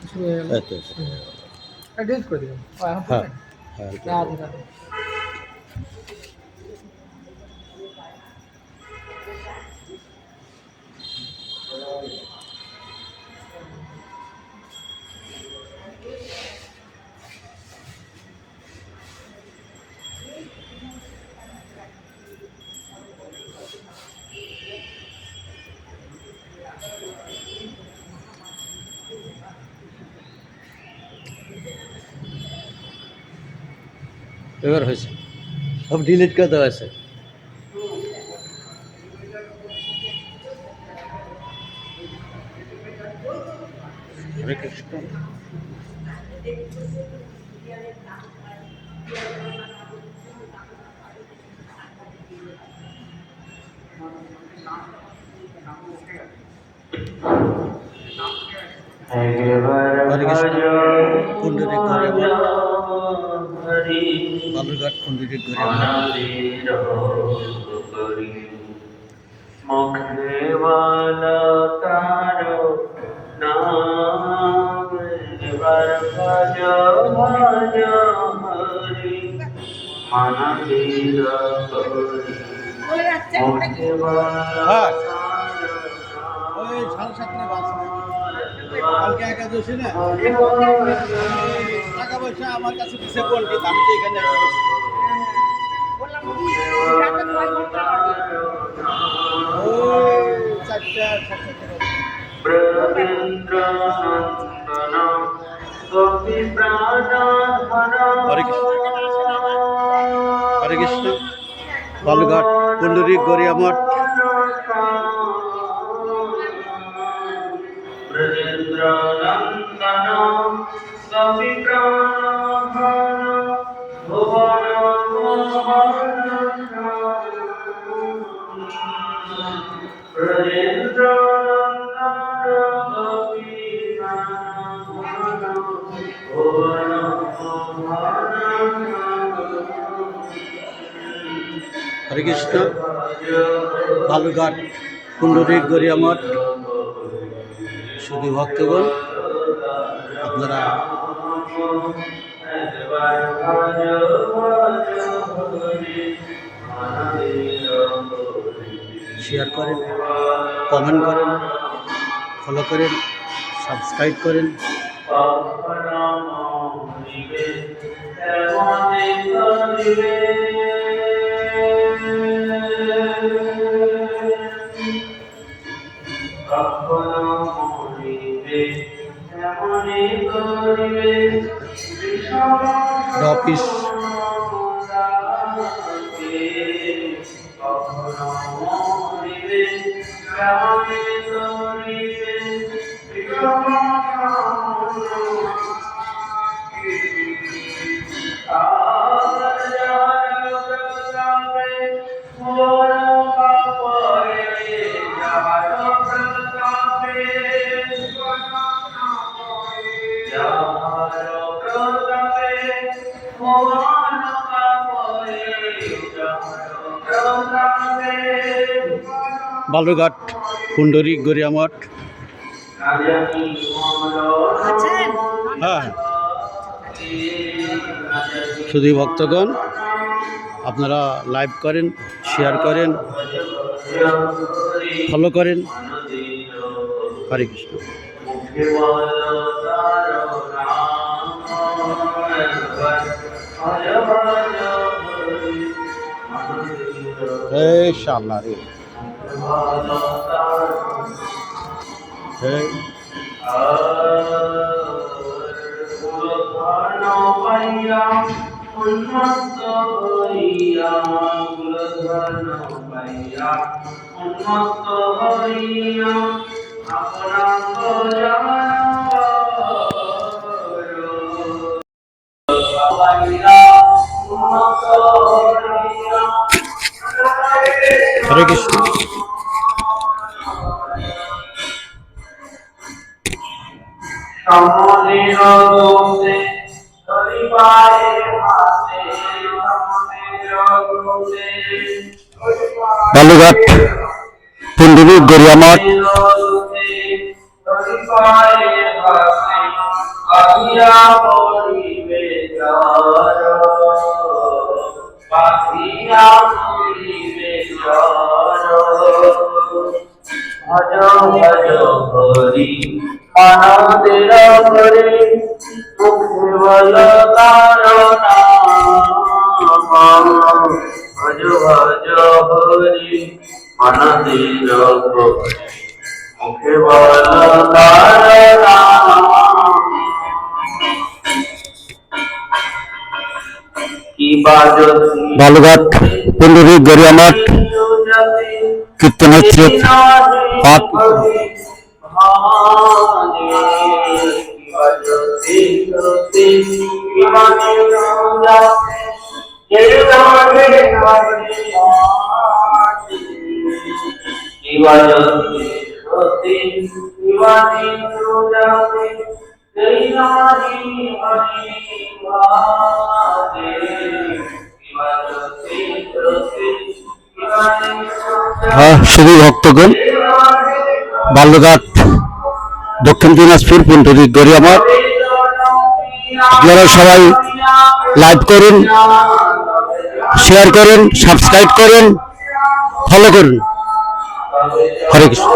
শুরু হয়ে গেল। ডিলিট করে দিবেন। ও এখন হ্যাঁ করবেন? হ্যাঁ রাধে রাধে। এবার হয়েছে, সব ডিলিট করে দেওয়া আছে। হরে কৃষ্ণ। হরে কৃষ্ণ। পুণ্ডরিক গৌরী মঠ, বালুরঘাট পুণ্ডরিক গৌরী মঠ। মুখে বলো তার নাম, এবার ভজ ভজ হরি মনদীর হরি। মুখে বলো হ্যাঁ, তার ওই 7:30 বাস। কালকে একাদশী না, টাকা পয়সা আমার কাছে দিছে পণ্ডিত, আমি তো এখানে একা বসছি। ওই 4টা 7:30। ব্রজেন্দ্র নন্দন গোপী প্রাণধন। হরে কৃষ্ণ। হরে কৃষ্ণ। বালুরঘাট পুণ্ডরিক গৌরী মঠ। ব্রজেন্দ্র নন্দন গোপী প্রাণধন ভুবন ব্রজেন্দ্র নন্দন গোপী প্রাণধন ভুবন হরে কৃষ্ণ। বালুরঘাট পুণ্ডরিক গৌরী মঠ। শুধু ভক্তগণ, আপনারা শেয়ার করেন, কমেন্ট করেন, ফলো করেন, সাবস্ক্রাইব করেন। অফিস বালুরঘাট পুণ্ডরিক গৌরী মঠ। হ্যাঁ, শুধু ভক্তগণ, আপনারা লাইভ করেন, শেয়ার করেন, ফলো করেন। হরে কৃষ্ণ। এই শালা রে, এই উন্মত্ত হইয়া হরে কৃষ্ণ। বালুরঘাট পুণ্ডরিক গৌরী মঠ। পাখিয়া পরিবে চর পাখিয়া পরিবে চর ভজ ভজ হরি আনন্দের হরি মুখে বল তার নাম ভজ ভজ হরি আনন্দের হরি মুখে বল তার নাম বালুঘাট পুণ্ডরীক গড়িয়া মাঠ কীর্তন হচ্ছে পাঠ শুধু ভক্তগণ বালুঘাট দক্ষিণ দিনাজপুর পুণ্ডরীক গড়িয়া মাঠ আপনারা সবাই লাইক করুন, শেয়ার করুন, সাবস্ক্রাইব করুন, ফলো করুন। হরে কৃষ্ণ।